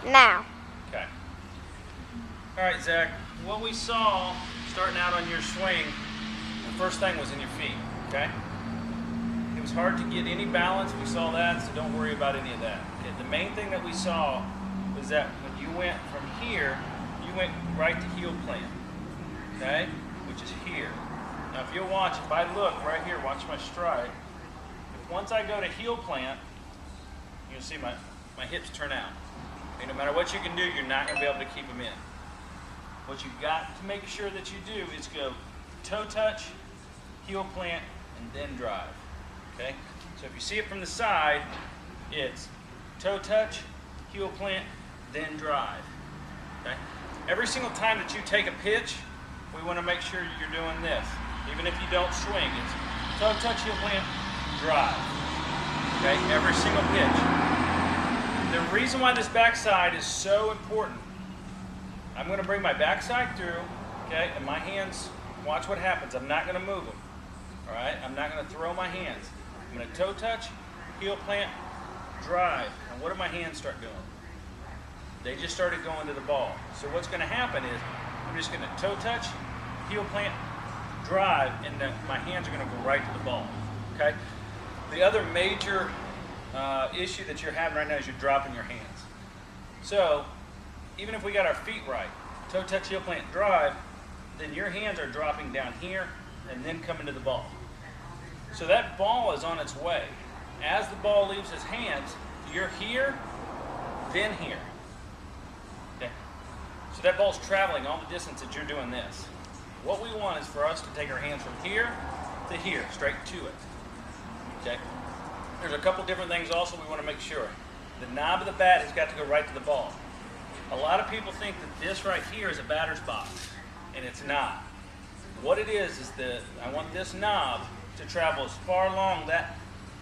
Now. Okay. All right, Zach, what we saw starting out on your swing, the first thing was in your feet, okay? It was hard to get any balance. We saw that, so don't worry about any of that. Okay? The main thing that we saw was that when you went from here, you went right to heel plant, okay? Which is here. Now, if you'll watch, if I look right here, watch my stride. If once I go to heel plant, you'll see my hips turn out. Okay, no matter what you can do, you're not going to be able to keep them in. What you've got to make sure that you do is go toe touch, heel plant, and then drive. Okay? So if you see it from the side, it's toe touch, heel plant, then drive. Okay? Every single time that you take a pitch, we want to make sure you're doing this. Even if you don't swing, it's toe touch, heel plant, drive. Okay? Every single pitch. The reason why this backside is so important, I'm going to bring my backside through, okay, and my hands, watch what happens. I'm not going to move them, all right? I'm not going to throw my hands. I'm going to toe touch, heel plant, drive. And what do my hands start doing? They just started going to the ball. So what's going to happen is I'm just going to toe touch, heel plant, drive, and then my hands are going to go right to the ball, okay? The other major issue that you're having right now is you're dropping your hands. So even if we got our feet right, toe touch, heel plant, drive, then your hands are dropping down here and then coming to the ball. So that ball is on its way. As the ball leaves his hands, you're here, then here. Okay? So that ball's traveling all the distance that you're doing this. What we want is for us to take our hands from here to here, straight to it. Okay? There's a couple different things also we want to make sure. The knob of the bat has got to go right to the ball. A lot of people think that this right here is a batter's box, and it's not. What it is I want this knob to travel as far along that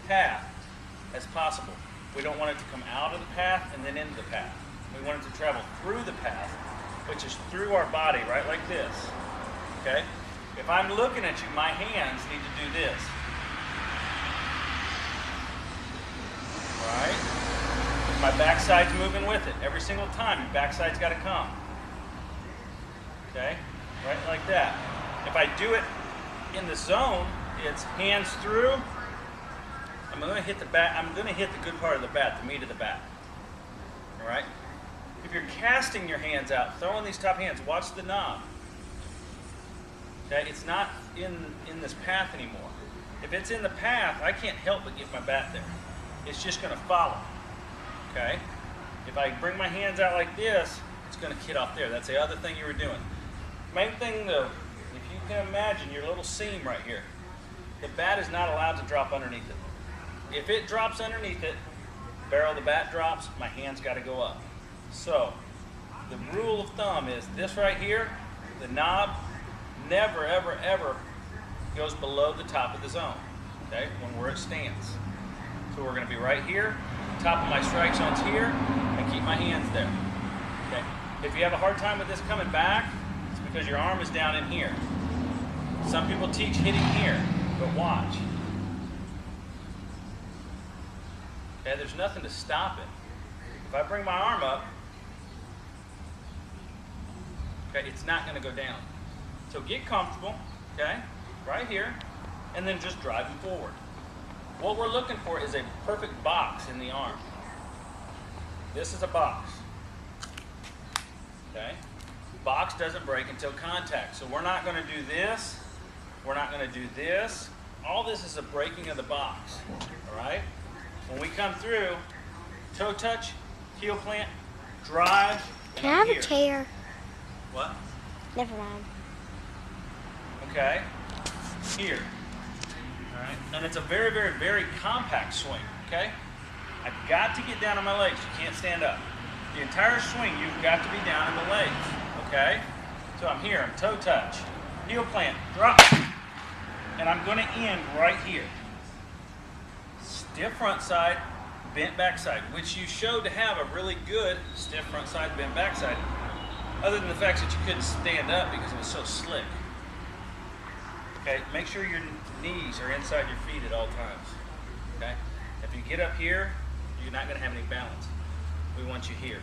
path as possible. We don't want it to come out of the path and then into the path. We want it to travel through the path, which is through our body, right like this. Okay? If I'm looking at you, my hands need to do this. Right? My backside's moving with it. Every single time, your backside's got to come. Okay? Right like that. If I do it in the zone, it's hands through. I'm going to hit the bat. I'm going to hit the good part of the bat, the meat of the bat. All right? If you're casting your hands out, throwing these top hands, watch the knob. Okay? It's not in this path anymore. If it's in the path, I can't help but get my bat there. It's just going to follow. Okay? If I bring my hands out like this, it's going to get off there. That's the other thing you were doing. Main thing though, if you can imagine your little seam right here, the bat is not allowed to drop underneath it. If it drops underneath it, barrel of the bat drops, my hand's got to go up. So, the rule of thumb is this right here, the knob never, ever, ever goes below the top of the zone, okay, where it stands. So we're going to be right here, top of my strike zone's here, and keep my hands there. Okay. If you have a hard time with this coming back, it's because your arm is down in here. Some people teach hitting here, but watch. Okay, there's nothing to stop it. If I bring my arm up, okay, it's not going to go down. So get comfortable, okay, right here, and then just drive them forward. What we're looking for is a perfect box in the arm. This is a box. Okay? Box doesn't break until contact. So we're not going to do this. We're not going to do this. All this is a breaking of the box. All right? When we come through, toe touch, heel plant, drive. Can I have a chair? What? Never mind. Okay? Here. Alright, and it's a very, very, very compact swing, okay? I've got to get down on my legs. You can't stand up. The entire swing, you've got to be down on the legs, okay? So I'm here, I'm toe touch, heel plant, drop, and I'm going to end right here. Stiff front side, bent back side, which you showed to have a really good stiff front side, bent back side, other than the fact that you couldn't stand up because it was so slick. Okay, make sure your knees are inside your feet at all times. Okay? If you get up here, you're not going to have any balance. We want you here.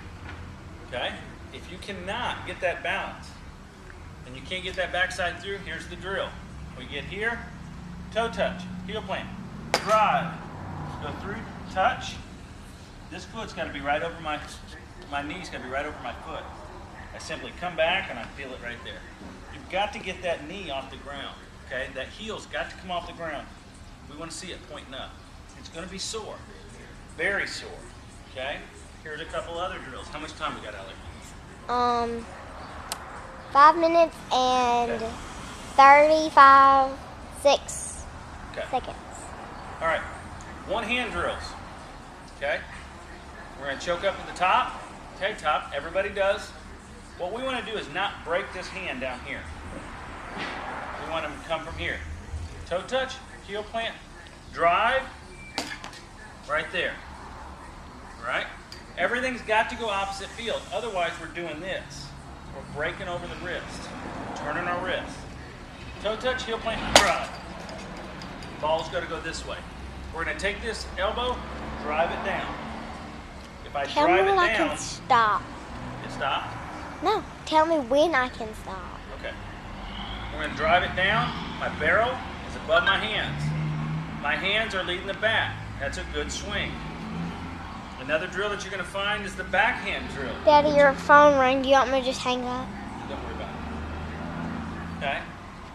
Okay? If you cannot get that balance and you can't get that backside through, here's the drill. We get here, toe touch, heel plant, drive, go through, touch. This foot's got to be right over my knee's got to be right over my foot. I simply come back and I feel it right there. You've got to get that knee off the ground. Okay? That heel's got to come off the ground. We want to see it pointing up. It's going to be sore, very sore. Okay? Here's a couple other drills. How much time we got, Allie? 5 minutes and Okay. 35 seconds. All right. One hand drills. Okay? We're going to choke up at the top. Okay, top. Everybody does. What we want to do is not break this hand down here. We want them to come from here. Toe touch, heel plant, drive, right there. All right? Everything's got to go opposite field. Otherwise, we're doing this. We're breaking over the wrist, turning our wrist. Toe touch, heel plant, drive. Ball's got to go this way. We're going to take this elbow, drive it down. If I Tell me drive it when I down, can stop. it stops. No, tell me when I can stop. Okay. We're going to drive it down. My barrel is above my hands. My hands are leading the bat. That's a good swing. Another drill that you're going to find is the backhand drill. Daddy, your phone rang. Do you want me to just hang up? Don't worry about it. Okay?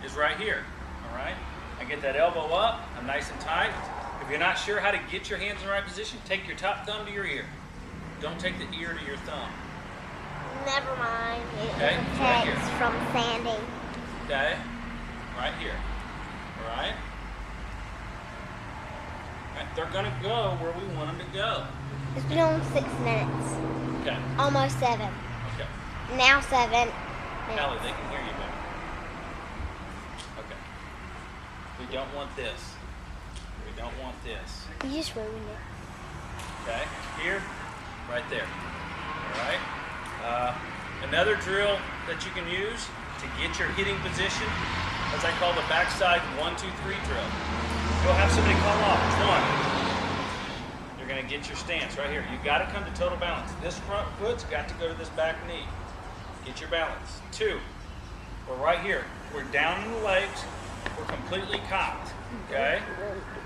Is right here. All right? I get that elbow up. I'm nice and tight. If you're not sure how to get your hands in the right position, take your top thumb to your ear. Don't take the ear to your thumb. Never mind. It Okay, was a right here. text from Sandy. Okay? Right here. All right? All right, they're going to go where we want them to go. It's been on 6 minutes. Okay. Almost 7. Okay. Now 7 minutes. Allie, they can hear you better. Okay. We don't want this. We don't want this. You just ruined it. Okay? Here, right there. All right? Another drill that you can use to get your hitting position, as I call the backside 1, 2, 3 drill. You'll have somebody call off. 1. You're going to get your stance right here. You've got to come to total balance. This front foot's got to go to this back knee. Get your balance. 2. We're right here. We're down in the legs. We're completely cocked. Okay?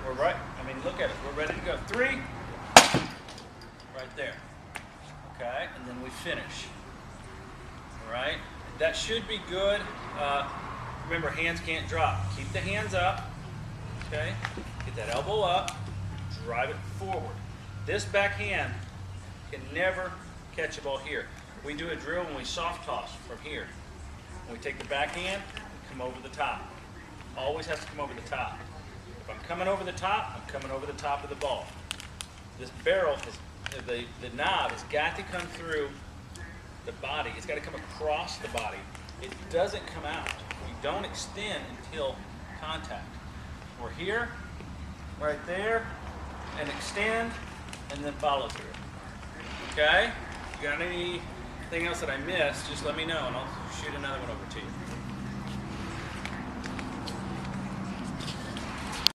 We're right. I mean, look at it. We're ready to go. 3. Right there. Okay? And then we finish. All right? That should be good. Remember, hands can't drop. Keep the hands up. Okay? Get that elbow up. Drive it forward. This back hand can never catch a ball here. We do a drill when we soft toss from here. When we take the back hand, come over the top. Always has to come over the top. If I'm coming over the top, I'm coming over the top of the ball. This barrel, the knob has got to come through the body. It's got to come across the body. It doesn't come out. We don't extend until contact. We're here, right there, and extend, and then follow through. Okay? If you got anything else that I missed, just let me know, and I'll shoot another one over to you.